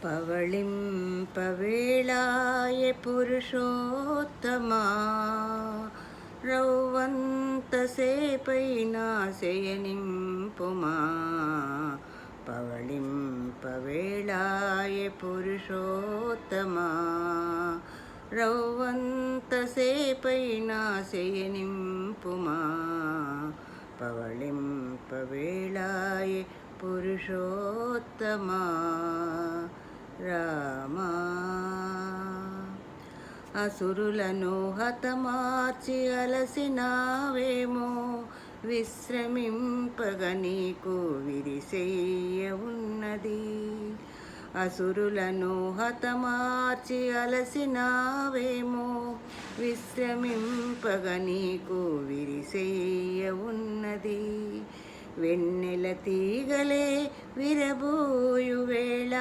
పవళింపవేళాయ పురుషోత్తమా రౌవంతసేపైనా శయనింపుమా పవళింపవేళాయ పురుషోత్తమా రౌవంతసేపైనా శయనింపుమా పవళింపవేళాయ పురుషోత్తమా రామా అసురులను హతమార్చి అలసినావేమో విశ్రమింపగ నీకు విరిసేయ ఉన్నది. అసురులను హతమార్చి అలసినావేమో విశ్రమింపగ నీకు విరిసేయ ఉన్నది. వెన్నెల తీగలే విరబూయు వేళ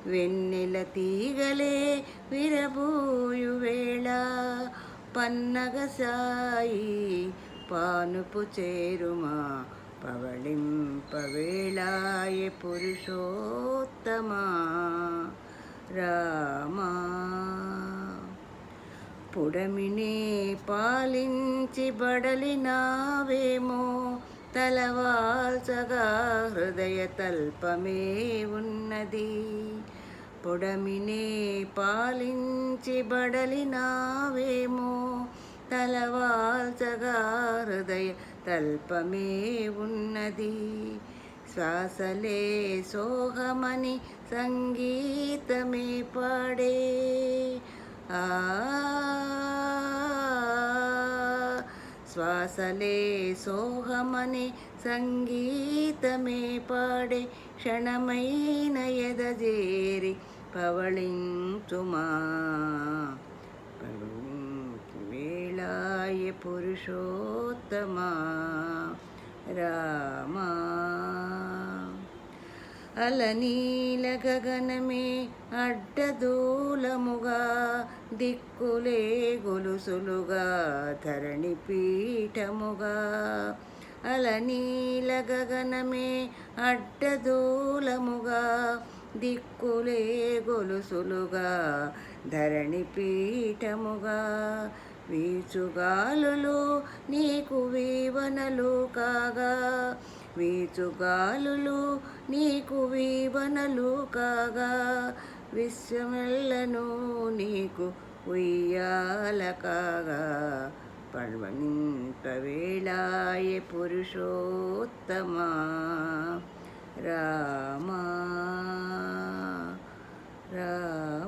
వెన్నెల తీగలే విరబూయు వేళ పన్నగ సాయి పానుపు చేరుమా పవళింపవేళాయ పురుషోత్తమా రామా పుడమినే పాలించి బడలినావేమో తలవాల్చగా హృదయ తల్పమే ఉన్నది. పొడమినే పాలించి బడలినావేమో తలవాల్చగా హృదయ తల్పమే ఉన్నది. శ్వాసలే సోహమని సంగీతమే పాడే శ్వాసలే సోహమని సంగీతమే పాడే క్షణమైన ఎదజేరి పవళించుమా వేళాయ పురుషోత్తమా రామా అలనీల గగనమే అడ్డదూలముగా దిక్కులే గొలుసులుగా ధరణి పీఠముగా అలనీల గగనమే అడ్డదూలముగా దిక్కులే గొలుసులుగా ధరణి పీఠముగా వీచుగాలులు నీకు వీవనలు కాగా వీచుగాలులు నీకు వీవనలు కాగా విశ్వమెల్లను నీకు ఉయ్యాల కాగా పర్వనింపవేళాయ పురుషోత్తమా రామా రామా.